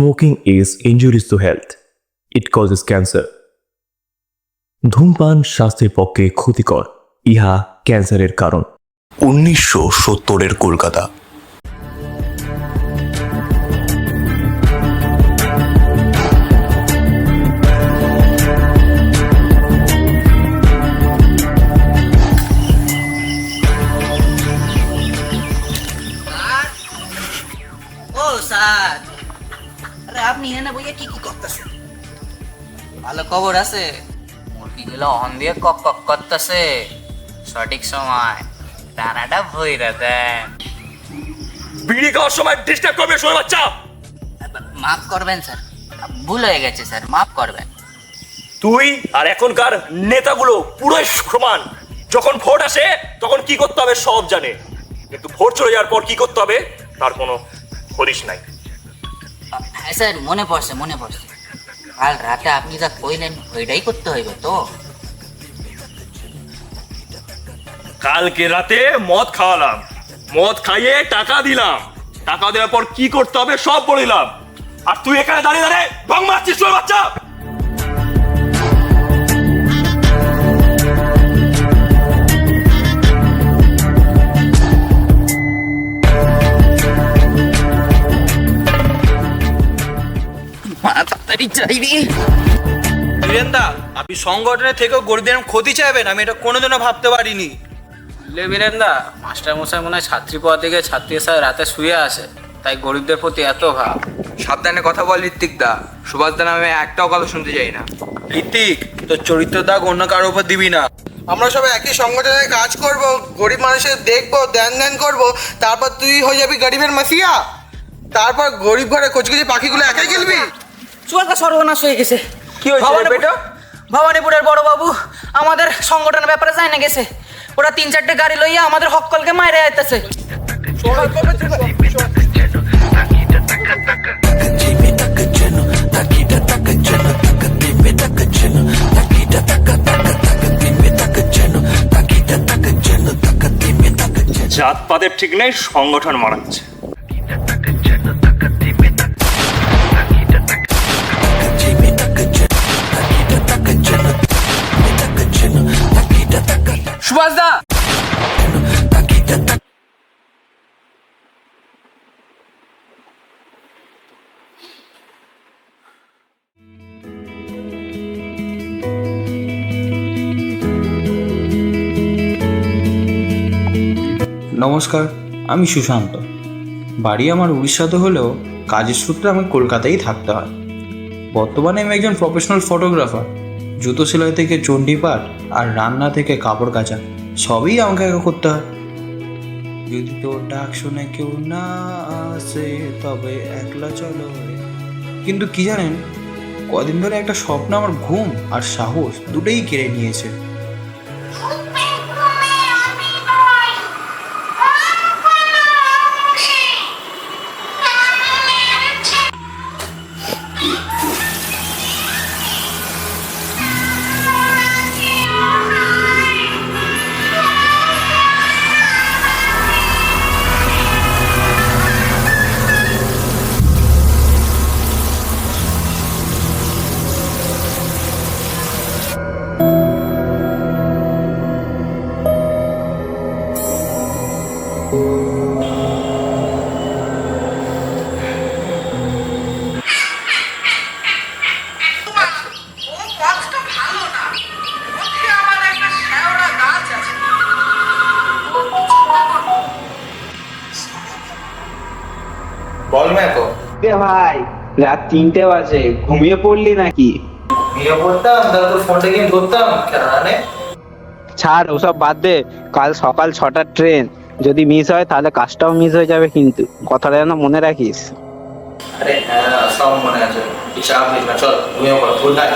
Smoking is injurious to health. It causes cancer. ধূমপান স্বাস্থ্যের পক্ষে ক্ষতিকর, ইহা ক্যান্সারের কারণ। 1970-এর কলকাতা। স্যার, আরে আপনি এনে বইয়া কি কি করতেছেন? ভালো খবর আছে, মুরগিগুলো অন দিয়ে কক কক করতেছে। সঠিক সময় দানাটা ভইরা দেন। বিড়ি খাওয়ার সময় ডিস্টার্ব করবে শোয় বাচ্চা। মাফ করবেন স্যার, ভুল হয়ে গেছে স্যার, মাফ করবেন। তুই আর এখনকার নেতাগুলো পুরোই সমান। যখন ভোট আসে তখন কি করতে হবে সব জানে, কিন্তু ভোট চলে যাওয়ার পর কি করতে হবে তার কোনো হদিশ নাই। হ্যাঁ স্যার, মনে পড়ছে। কাল রাতে আপনি যা কইলেন ওইটাই করতে হইবে তো। কালকে রাতে মদ খাওয়ালাম, মদ খাইয়ে টাকা দিলাম, টাকা দেওয়ার পর কি করতে হবে সব বলিলাম, আর তুই এখানে দাঁড়িয়ে দাঁড়িয়ে ঢং মারছিস তোর বাচ্চা। তাড়াতাড়ি চাইবি। বীরেন্দা, আপনি সংগঠনের থেকেও গরিবদের ক্ষতি চাইবেন, আমি এটা কোনোদিনও ভাবতে পারিনি। বীরেন্দা, মাস্টার মশাই মনে হয় ছাত্রী পড়া থেকে ছাত্রী স্যার রাতে শুয়ে আসে, তাই গরিবদের প্রতি এত ভাব। সাবধানে কথা বল ঋত্বিক দা, সুভাষ দা নামে একটাও কথা শুনতে চাই না। ঋত্বিক, তোর চরিত্র দাগ অন্য কারোর উপর দিবি না। আমরা সবাই একই সংগঠনে কাজ করব, গরিব মানুষের দেখবো, ধ্যান করব, তারপর তুই হয়ে যাবি গরিবের মাসিয়া, তারপর গরিব ঘরে কচি পাখিগুলো একাই খেলবি। চুয়াকা সর্বনাশ হয়ে গেছে। কি হয়েছে বেটা? ভবানীপুরের বড় বাবু আমাদের সংগঠনের ব্যাপারে জানা গেছে, ওরা 3-4টে গাড়ি লইয়া আমাদের হকলকে মাইরে আইতেছে। জাতপাতের ঠিক নেই, সংগঠন মারাচ্ছে। সুভাষ দা, নমস্কার, আমি সুশান্ত। বাড়ি আমার উড়িষ্যাতে হলেও কাজের সূত্রে আমি কলকাতায় থাকতে হয়। বর্তমানে আমি একজন প্রফেশনাল ফটোগ্রাফার। জুতো সেলাই থেকে চণ্ডীপাঠ আর রান্না থেকে কাপড় কাচা সবই আমাকে একা করতে হয়। যদি তোর ডাক শুনে কেউ না আসে তবে একলা চলো। কিন্তু কি জানেন, কদিন ধরে একটা স্বপ্ন আমার ঘুম আর সাহস দুটোই কেড়ে নিয়েছে। বল মেকো। ভাই, রাত 3টে বাজে, ঘুমিয়ে পড়লি নাকি? ঘুমিয়ে পড়তাম, তারপর ফোনটা গেম করতাম, কেন জানে? ছাড় ওসব বাদ দে, কাল সকাল 6টার ট্রেন, যদি মিস হয় তাহলে কাজটাও মিস হয়ে যাবে, কিন্তু কথাটা যেন মনে রাখিস। আরে হ্যাঁ, সব মনে আছে, চাপ নিস না, চল ঘুমিয়ে পড়, গুড নাইট।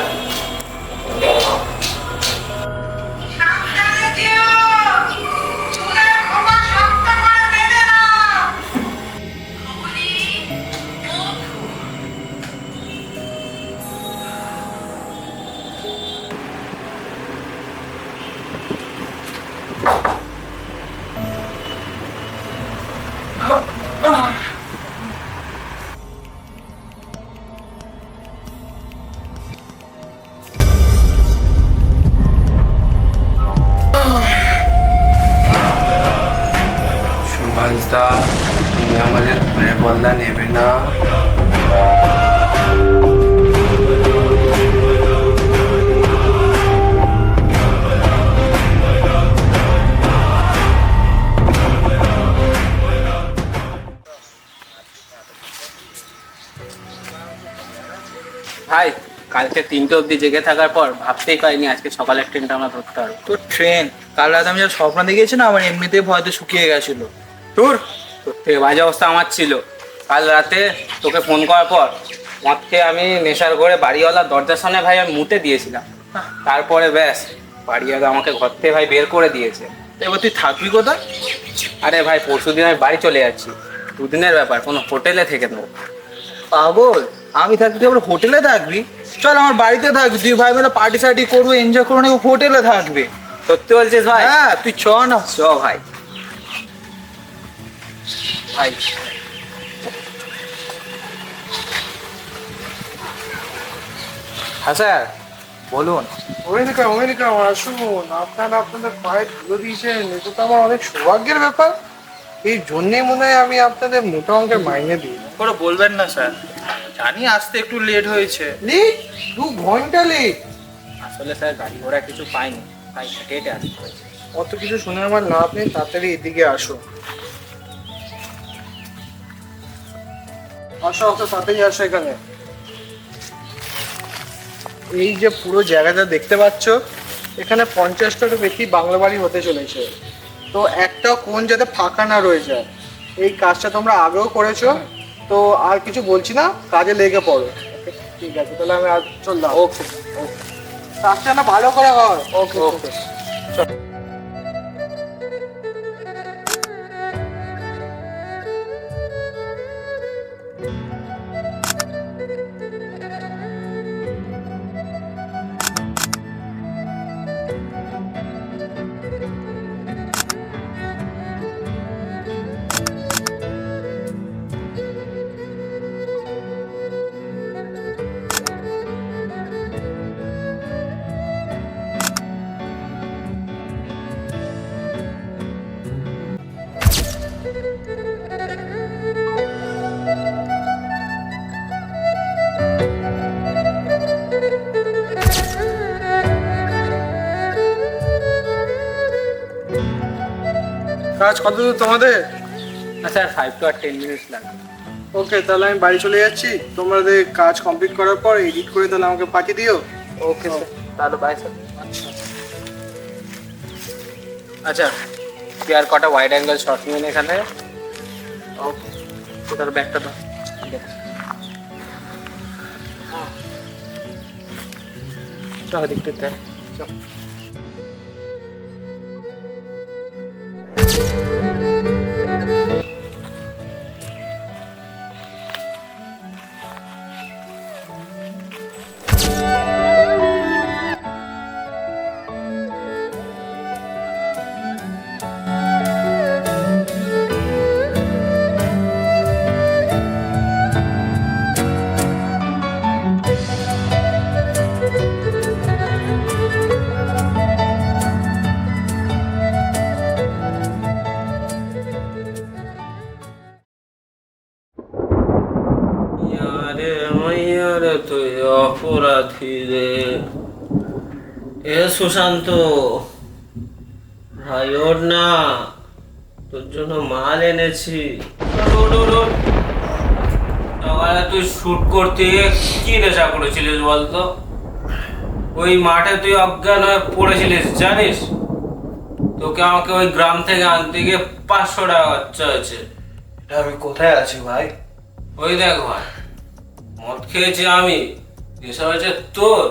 ভাই কালকে 3টে অবধি জেগে থাকার পর ভাবতেই পারিনি আজকে সকালের ট্রেনটা আমরা ধরতে পারবো। তো ট্রেন কাল রাতে আমি যা স্বপ্ন দেখেছি না, আমার এমনিতেই ভয়তে শুকিয়ে গেছিল। তোর তোর থেকে বাজে অবস্থা আমার ছিল। কাল রাতে তোকে ফোন করার পর মদ খেয়ে আমি নেশার ঘরে বাড়িওয়ালার দরজার সামনে ভাই আমি মুতে দিয়েছিলাম। তারপরে ব্যাস বাড়িওয়ালা আমাকে ঘর থেকে ভাই বের করে দিয়েছে। এবার তুই থাকবি কোথায়? আরে ভাই পরশুদিন আমি বাড়ি চলে যাচ্ছি, 2 দিনের ব্যাপার, কোনো হোটেলে থেকে নেবো। পাগল, আমি থাকবি তুই আবার হোটেলে থাকবি? চল আমার বাড়িতে থাকবি, তুই ভাই মিলে পার্টি সার্টি করবো, এনজয় করবো, নাকি হোটেলে থাকবে? সত্যি বলছিস ভাই? হ্যাঁ তুই চ না। চ ভাই। ভাই হ্যাঁ স্যার বলুন। ওয়েলকাম আসুন। আপনারা আপনাদের পায়ে ধুলো দিয়েছেন, এটা তো আমার অনেক সৌভাগ্যের ব্যাপার। এই জন্যেই মনে হয় আমি আপনাদের মোটা অঙ্কের মাইনে দিই। করে বলবেন না স্যার, জানি আসতে একটু লেট হয়েছে। লেট? 2 ঘন্টা লেট? আসলে স্যার গাড়ি ঘোড়া কিছু পাইনি, তাই হেঁটে হেঁটে আসতে হয়েছে। অত কিছু শুনে আমার লাভ নেই, তাড়াতাড়ি এদিকে আসো। আসো তাড়াতাড়ি আসো এখানে। এই যে পুরো জায়গাটা দেখতে পাচ্ছ, এখানে 50টারও বেশি বাংলা বাড়ি হতে চলেছে। তো একটাও কোণ যাতে ফাঁকা না রয়ে যায়। এই কাজটা তোমরা আগেও করেছো, তো আর কিছু বলছি না, কাজে লেগে পড়ো। ঠিক আছে, তাহলে আমি আজ চললাম। ওকে ওকে, কাজটা না ভালো করে হয়। ওকে ওকে। কাজ কত দূর তোমাদের? স্যার 5 to 10 মিনিটস লাগবে। ওকে, তাহলে আমি বাড়ি চলে যাচ্ছি। তোমাদের কাজ কমপ্লিট করার পর এডিট করে তাহলে আমাকে পাঠিয়ে দিও। ওকে স্যার, তাহলে বাই স্যার। আচ্ছা তুই আর কটা ওয়াইড অ্যাঙ্গেল শট নিয়ে নে এখানে। ওকে, তোর ব্যাগটা দাও। চল দেখতে দে। চল। তুই অপরাধী রে। এ সুশান্ত ভাই, ওর না, তোর জন্য মাল এনেছি। সকালে তুই শুট করতে কি নেশা করেছিলিস বলতো? ওই মাঠে তুই অজ্ঞান হয়ে পড়েছিলিস জানিস? তোকে আমাকে ওই গ্রাম থেকে আনতে গিয়ে 500 টাকা খরচা হয়েছে। আমি কোথায় আছি ভাই? ওই দেখ ভাই, মদ খেয়েছি আমি, এসব হয়েছে তোর।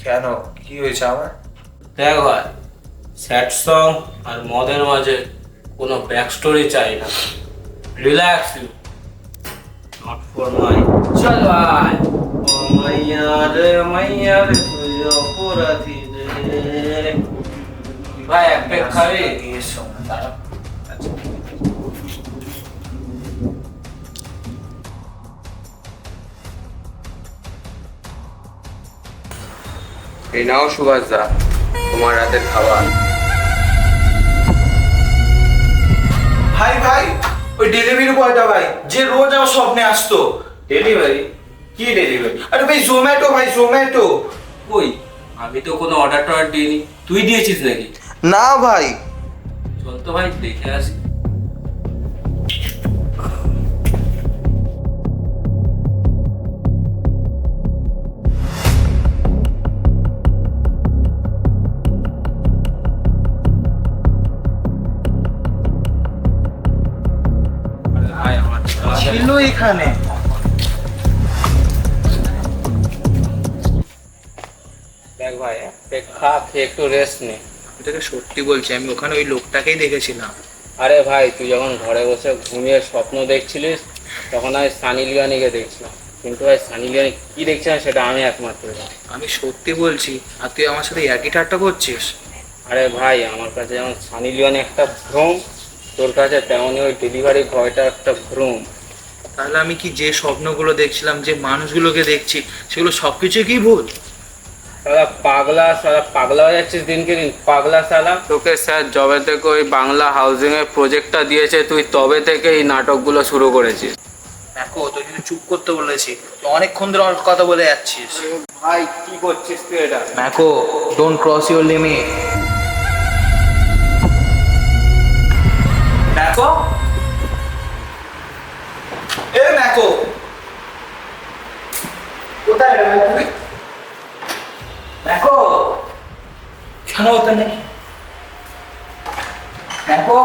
কেন, কি হয়েছে আমার? দেখ ভাই, স্যাড সং আর মদের মাঝে কোনো ব্যাক স্টোরি চাই না। Relax you, not for my. চল ভাই। ও মাইয়া রে তুই অপরাধী রে। ভাই এক প্যাক খাবি? এই নাও সুভাষ দা, তোমার রাতের খাবার। ভাই ভাই, ওই ডেলিভারি বয়টা ভাই, যে রোজ আমার স্বপ্নে আসতো। ডেলিভারি? কি ডেলিভারি? আরে ভাই জোম্যাটো ভাই, জোম্যাটো। কই, আমি তো কোনো অর্ডার টর্ডার দিইনি। তুই দিয়েছিস নাকি? না ভাই। চল তো ভাই দেখে আসি। ভাই, খা, খেয়ে একটু রেস্ট নে। তোকে সত্যি বলছি, আমি ওখানে ওই লোকটাকেই দেখেছিলাম। আরে ভাই, তুই যখন ঘরে বসে ঘুমিয়ে স্বপ্ন দেখছিলিস তখন আমি সানি লিওনিকে দেখছিলাম, কিন্তু ভাই সানি লিওনি কি দেখছিলাম সেটা আমি একমাত্র জানি। আমি সত্যি বলছি, আর তুই আমার সাথে একই ঠাট্টা করছিস? আরে ভাই, আমার কাছে যেমন সানি লিওনি একটা ভ্রম, তোর কাছে তেমনই ওই ডেলিভারি বয়টা একটা ভ্রম। তাহলে আমি কি যে স্বপ্নগুলো দেখছিলাম, যে মানুষগুলোকে দেখছি, সেগুলো সব কিছু কি ভুল? সালা পাগলা হয়ে যাচ্ছিস দিনকে দিন, পাগলা সালা। তোকে স্যার যবে থেকে ওই বাংলা হাউজিং এর প্রজেক্টটা দিয়েছে, তুই তবে থেকে এই নাটকগুলো শুরু করেছিস। দেখো, তুই কিন্তু চুপ করতে বলেছি, তুই অনেকক্ষণ ধরে আমার কথা বলে যাচ্ছিস। ভাই কি করছিস তুই এটা? ম্যাকো, ডোন্ট ক্রস ইউর লিমিট। ম্যাকো, এ ম্যাকো, কোথায় রে তুই? ম্যাকো, কেন হতে নেই? ম্যাকো,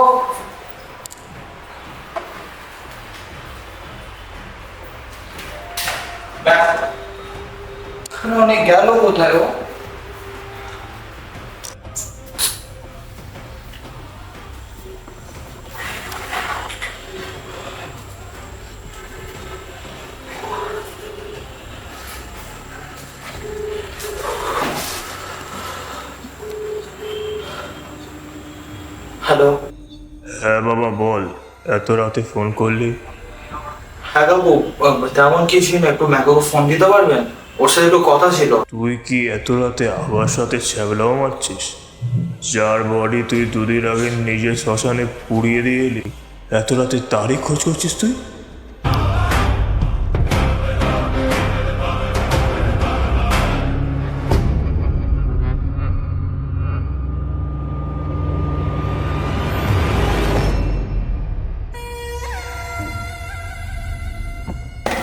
অনেক গেল কোথায় ও? হ্যালো। হ্যাঁ বাবা বল, এত রাতে ফোন করলি? হ্যাঁ বাবু, তেমন কিছু না, একটু ম্যাকোকে ফোন দিতে পারবেন? ওর সাথে একটু কথা ছিল। তুই কি এত রাতে আবার সাথে ছ্যাবলাও মারছিস? যার বডি তুই দুদিন আগে নিজের শ্মশানে পুড়িয়ে দিয়ে এলি, এত রাতে তারই খোঁজ করছিস তুই?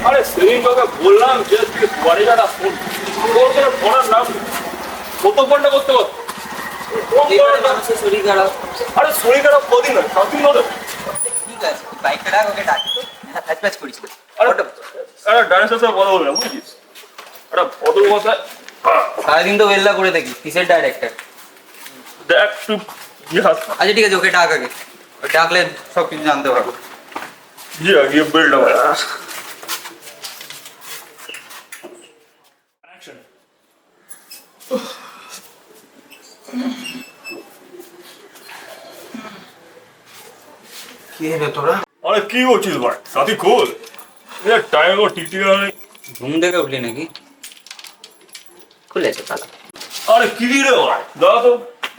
আরে সেদিন তোকে বললাম যে তুই বাড়ি যাটা ফোন ফোনের নাম কতক্ষণটা করতে কর। শরীর খারাপ। আরে শরীর খারাপ কদিন নয়, 7 দিন হলো। ঠিক আছে, বাইকটা ডাক, ওকে ডাকি তো, ফ্যাচ ফ্যাচ করিস না। আরে ডাইরেক্টর সাথে কথা বলবে না, বুঝছিস? একটা ভদ্র কথায় সারাদিন তো বেল্লা করে দেখি, কিসের ডাইরেক্টর? দেখ তুই ইহাস আচ্ছা ঠিক আছে, ওকে ডাক আগে, ডাকলে সব কিছু জানতে পারবো। গিয়ে বেল্ট আমার কি রে তোরা? আরে কি করছিস ভাই? সাথী খোল টাইম ও টিকটিক নেই। ঘুম থেকে উঠলি নাকি? খুলেছে তালা। আরে কি রে ভাই, দাঁড়া তো।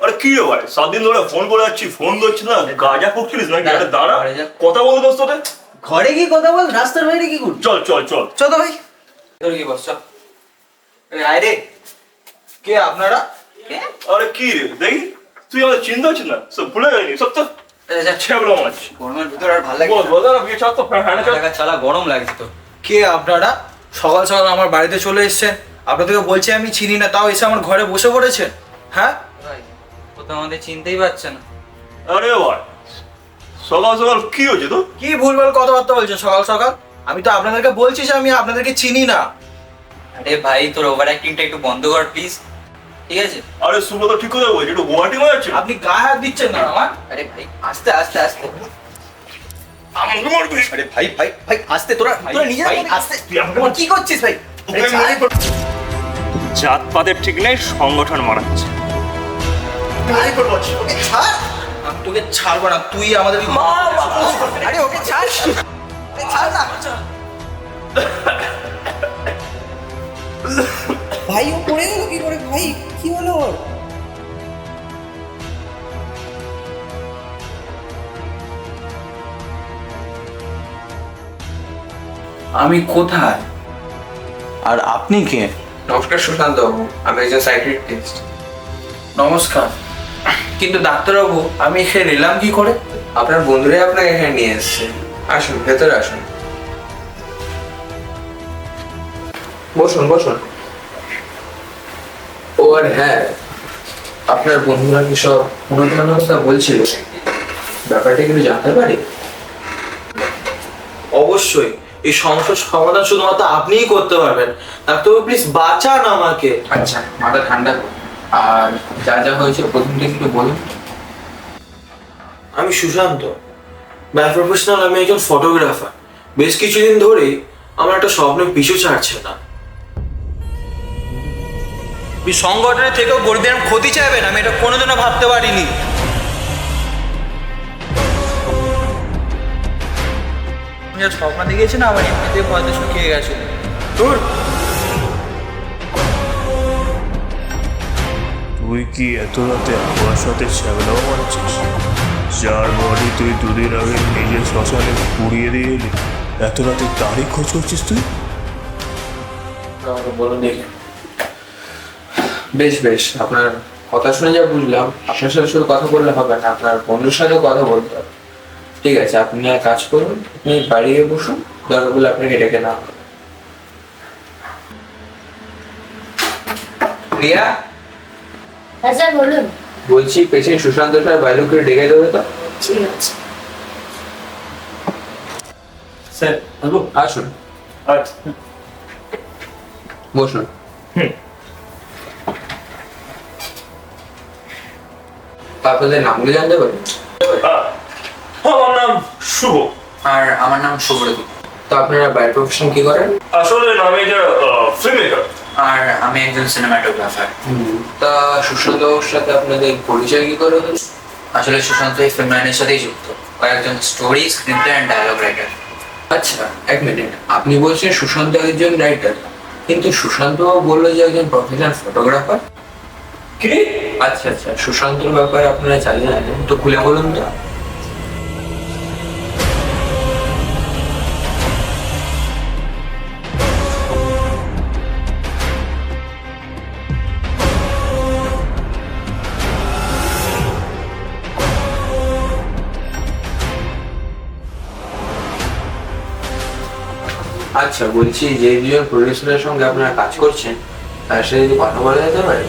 আরে কি রে ভাই, 7 দিন ধরে ফোন করে যাচ্ছি, ফোন ধরছিস না, গাঁজা করছিলিস নাকি? আরে দাঁড়া, কথা বলতে দোস্ত সাথে। ঘরে কি কথা বল, রাস্তার বাইরে কি করবি? চল চল চল চল তো ভাই। তোর কি বস, চল। আয় রে। কে আপনারা? কে? আরে কি রে, দেখি তুই আমাদের চিন্তা হচ্ছিস না, সব ভুলে গেলি সব তো ছেবলো মাছ। গরমের ভিতর আর ভালো লাগে বল বল দাঁড়া, বিয়ে ছাড় তো, ফ্যানে চল। চালা, গরম লাগছে তো। কে আপনারা? সকাল সকাল আমার বাড়িতে চলে এসেছেন, আপনাদেরকে বলছি আমি চিনি না, তাও এসে আমার ঘরে বসে পড়েছেন। হ্যাঁ ভাই, ও তো আমাদের চিনতেই পারছে না। আরে ভাই, সকাল সকাল কি হয়েছে তো? কি ভুলভাল কথাবার্তা বলছেন সকাল সকাল? আমি তো আপনাদেরকে বলছি যে আমি আপনাদেরকে চিনি না। আরে ভাই, তোর ওভার অ্যাক্টিংটা একটু বন্ধ কর প্লিজ, ঠিক আছে? আরে সুব্রত ঠিক কথা বলছি, একটু গুয়াহাটি মনে হচ্ছে। আপনি গায়ে হাত দিচ্ছেন না আমার। আরে ভাই, আস্তে আস্তে আস্তে। আমাকে মারবি? আরে ভাই ভাই ভাই, আস্তে, তোরা নিজে আস্তে। তুই আমাকে তোরা কি করছিস ভাই? জাতপাতের ঠিক নেই, সংগঠন মারাচ্ছে। আমি তোকে ছাড়বো না, তুই আমাদের আরে ওকে ছাড়, ছাড় না। ভাই ও পড়ে গেল কি করে? ভাই কি হলো ওর? আমি কোথায় আর আপনি কে? নমস্কার সুশান্ত বাবু, আমি একজন সাইকিয়াট্রিস্ট। নমস্কার, কিন্তু ডাক্তারবাবু আমি এখানে এলাম কি করে? আপনার বন্ধুরাই আপনাকে এখানে নিয়ে এসছে। আসুন, ভেতরে আসুন, বসুন বসুন। ও আর হ্যাঁ, আপনার বন্ধুরা কি সব অনুদানের কথা বলছিল? ব্যাপারটা কিন্তু জানতে পারি? অবশ্যই, এই সমস্যার সমাধান শুধুমাত্র আপনিই করতে পারবেন। ডাক্তারবাবু প্লিজ বাঁচান আমাকে। আচ্ছা, মাথা ঠান্ডা করুন। আর যা যা হয়েছে প্রথম থেকে একটু বলুন। আমি সুশান্ত, বাই প্রফেশনাল আমি একজন ফটোগ্রাফার। বেশ কিছুদিন ধরেই আমার একটা স্বপ্নের পিছু ছাড়ছে না। সংগঠনের থেকেও গরিবের ক্ষতি চাইবেন, আমি এটা কোনোদিনও ভাবতে পারিনি। আমি যা স্বপ্ন দেখেছি না, আমার এমনিতে ভয়তে শুকিয়ে গেছিল। তোর তুই কি এত রাতে আমার সাথে ছ্যাবলাও মারছিস? যার বডি তুই দুদিন আগে নিজের শ্মশানে পুড়িয়ে দিয়ে এলি, এত রাতে তারই খোঁজ করছিস তুই? বলুন দেখি। বেশ বেশ, আপনার কথা শুনে যা বুঝলাম, আপনার সাথে শুধু কথা বললে হবে না, আপনার বন্ধুর সাথেও কথা বলতে হবে। ঠিক আছে, আপনি এক কাজ করুন, আপনি বাড়ি গিয়ে বসুন, দরকার বলে আপনাকে ডেকে না। প্রিয়া, হ্যাঁ স্যার বলুন। বলছি পেশেন্ট সুশান্ত স্যার বাইরে করে ডেকে দেবে তো? ঠিক আছে স্যার আসুন, বসুন। আপনাদের নামগুলো জানতে পারি? আমার নাম শুভ। আর আমার নাম সুব্রদীপ। তো আপনারা বাইরে প্রফেশন কি করেন? আসলে আমি একটা ফিল্ম মেকার। আর আমি একজন সিনেমাটোগ্রাফার। তা সুশান্ত বাবুর সাথে আপনাদের পরিচয় কি করে হলো? আসলে সুশান্ত এই ফিল্ম লাইনের সাথেই যুক্ত, কয়েকজন story, screenplay and dialogue writer. আচ্ছা, এক মিনিট, আপনি বলছেন সুশান্ত একজন রাইটার, কিন্তু সুশান্ত বাবু বললো যে একজন প্রফেশনাল ফটোগ্রাফার। কি? আচ্ছা আচ্ছা, সুশান্তর ব্যাপারে আপনারা জানেন, তো খুলে বলুন তো। আচ্ছা, বলছি যে দুজন প্রডিউসারের সঙ্গে আপনারা কাজ করছেন, তার সাথে যদি কথা বলা যেতে পারে?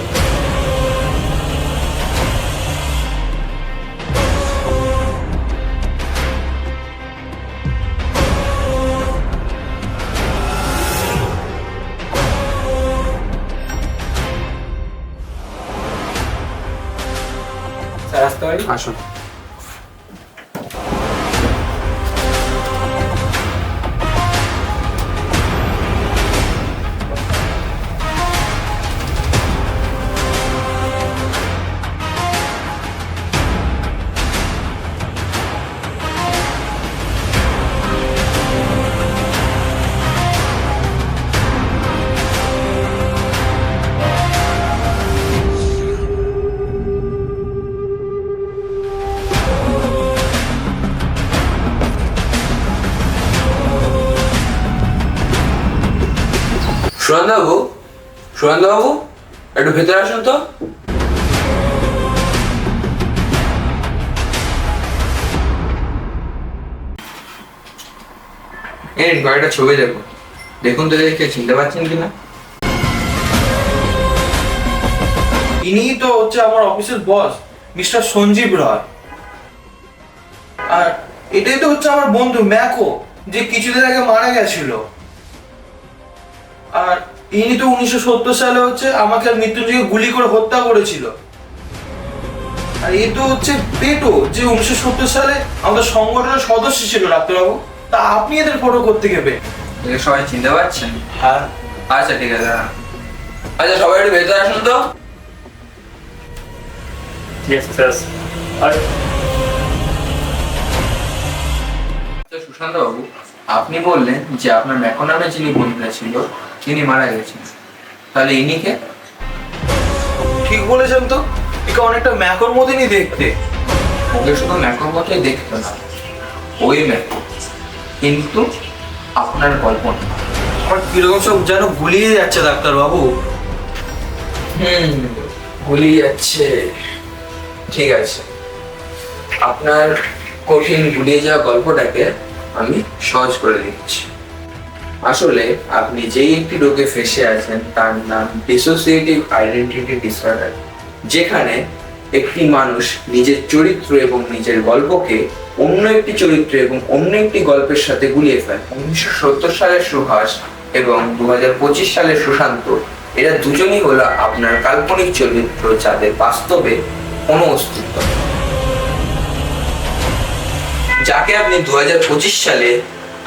স্যার আসতে পারি? আসুন। সুরন্দবাবু, সুরন্দবাবু একটু ভেতরে আসুন তো। এই কয়েকটা ছবি দেখুন, দেখুন তো দেখে চিনতে পারছেন কিনা। ইনিই তো হচ্ছে আমার অফিসের বস, মিস্টার সঞ্জীব রায়। আর এটাই তো হচ্ছে আমার বন্ধু ম্যাকো, যে কিছুদিন আগে মারা গেছিল। আর ইনি তো 1970 সালে হচ্ছে আমাকে আর মৃত্যুঞ্জয়কে গুলি করে হত্যা করেছিল। আর এ তো হচ্ছে পেটো, যে 1970 সালে আমাদের সংগঠনের সদস্য ছিল ডাক্তারবাবু। তা আপনি এদের ফটো করতে গেবে? এদের সবাই চিনতে পারছেন? হ্যাঁ। আচ্ছা ঠিক আছে, আচ্ছা সবাই একটু ভেতরে আসুন তো। সুশান্ত বাবু, আপনি বললেন যে আপনার ম্যাকো নামে যিনি বন্ধুরা ছিল তিনি মারা গেছেন, তাহলে ইনি কে? ঠিক বলেছেন তো, একে অনেকটা ম্যাকোর মতনই দেখতে। ওকে শুধু ম্যাকোর মতোই দেখতো না, ওই ম্যাকো, কিন্তু আপনার কল্পনা। আমার কিরকম সব যেন গুলিয়ে যাচ্ছে ডাক্তারবাবু। গুলিয়ে যাচ্ছে। ঠিক আছে, আপনার কঠিন গুলিয়ে যাওয়া গল্পটাকে আমি সহজ করে দিচ্ছি। আসলে আপনি যেই একটি রোগে ফেঁসে আছেন তার নাম ডিসোসিয়েটিভ আইডেন্টিটি ডিসঅর্ডার, যেখানে একটি মানুষ নিজের চরিত্র এবং নিজের গল্পকে অন্য একটি চরিত্র এবং অন্য একটি গল্পের সাথে গুলিয়ে ফেলে। 1970 সালের সুহাস এবং 2025 সালের সুশান্ত এরা দুজনই হলো আপনার কাল্পনিক চরিত্র, যাদের বাস্তবে কোনো অস্তিত্ব নেই। যাকে আপনি 2025 সালে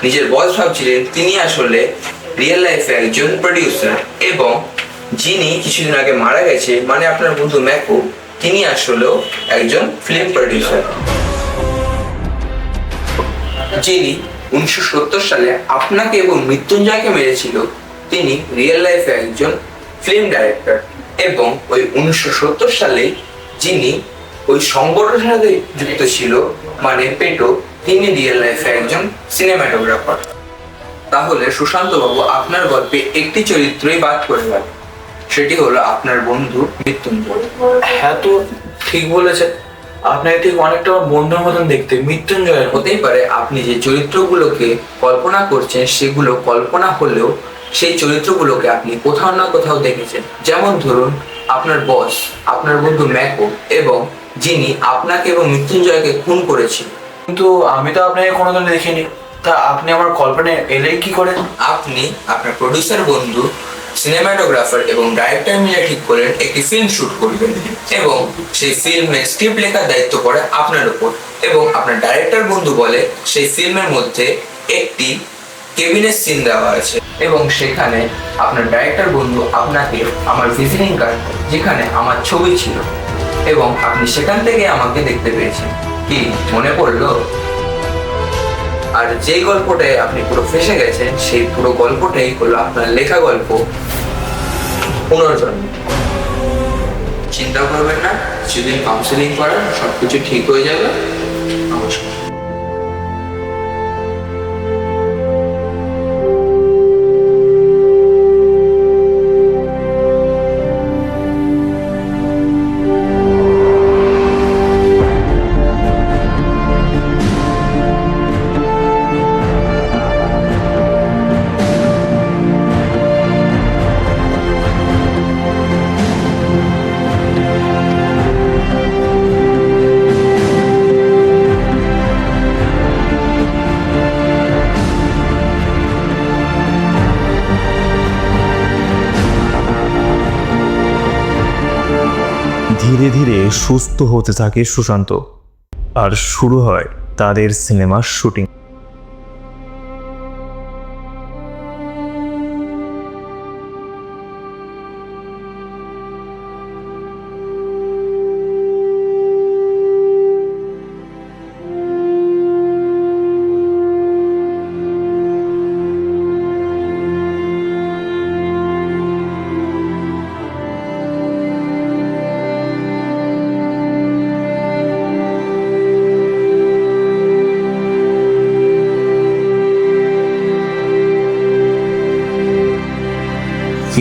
নিজের বস ভাবছিলেন, তিনি আসলে রিয়েল লাইফে একজন প্রডিউসার, এবং যিনি কিছুদিন আগে মারা গেছে মানে আপনার বন্ধু ম্যাকো, তিনি আসলেও একজন ফিল্ম প্রডিউসার। যিনি 1970 সালে আপনাকে এবং মৃত্যুঞ্জয়কে মেরেছিল, তিনি রিয়েল লাইফে একজন ফিল্ম ডাইরেক্টর, এবং ওই 1970 সালে যিনি ওই সংগঠনের সাথে যুক্ত ছিল মানে পেটো, তিনি রিয়েল লাইফে একজন সিনেমাটোগ্রাফার। তাহলে সুশান্ত বাবু আপনার গল্পে একটি চরিত্রই বাদ করে গেল, সেটি হলো আপনার বন্ধু মৃত্যুঞ্জয়। হ্যাঁ, তো ঠিক বলেছেন, আপনাকে ঠিক অনেকটা আমার বন্ধুর মতন দেখতে। মৃত্যুঞ্জয়ের হতেই পারে আপনি যে চরিত্রগুলোকে কল্পনা করছেন সেগুলো কল্পনা হলেও সেই চরিত্রগুলোকে আপনি কোথাও না কোথাও দেখেছেন। যেমন ধরুন আপনার বস, আপনার বন্ধু ম্যাকো, এবং যিনি আপনাকে এবং মৃত্যুঞ্জয়কে খুন করেছিল। কিন্তু আমি তো আপনাকে কোনোদিন দেখিনি, তা আপনি আমার কল্পনায় এলেই কি করে? আপনি আপনার প্রডিউসার বন্ধু, সিনেমাটোগ্রাফার এবং ডাইরেক্টর মিলে ঠিক করলেন একটি ফিল্ম শুট করবেন, এবং সেই ফিল্মের স্ক্রিপ্ট লেখার দায়িত্ব পড়ে আপনার উপর। এবং আপনার ডাইরেক্টর বন্ধু বলে সেই ফিল্মের মধ্যে একটি কেবিনের সিন দেওয়া আছে, এবং সেখানে আপনার ডাইরেক্টর বন্ধু আপনাকে আমার ভিজিটিং কার্ড, যেখানে আমার ছবি ছিল, এবং আপনি সেখান থেকে আমাকে দেখতে পেয়েছেন। কি মনে পড়লো? আর যেই গল্পটায় আপনি পুরো ফেসে গেছেন, সেই পুরো গল্পটাই হলো আপনার লেখা গল্প পুনর্জন্ম। চিন্তা করবেন না, কিছুদিন কাউন্সিলিং করার সবকিছু ঠিক হয়ে যাবে। নমস্কার। ধীরে ধীরে সুস্থ হতে থাকে সুশান্ত, আর শুরু হয় তাদের সিনেমার শুটিং।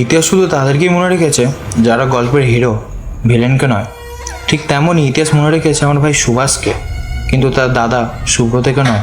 ইতিহাস শুধু তাদেরকেই মনে রেখেছে যারা গল্পের হিরো, ভিলেনকে নয়। ঠিক তেমনই ইতিহাস মনে রেখেছে আমার ভাই সুভাষকে, কিন্তু তার দাদা সুব্রতকে নয়।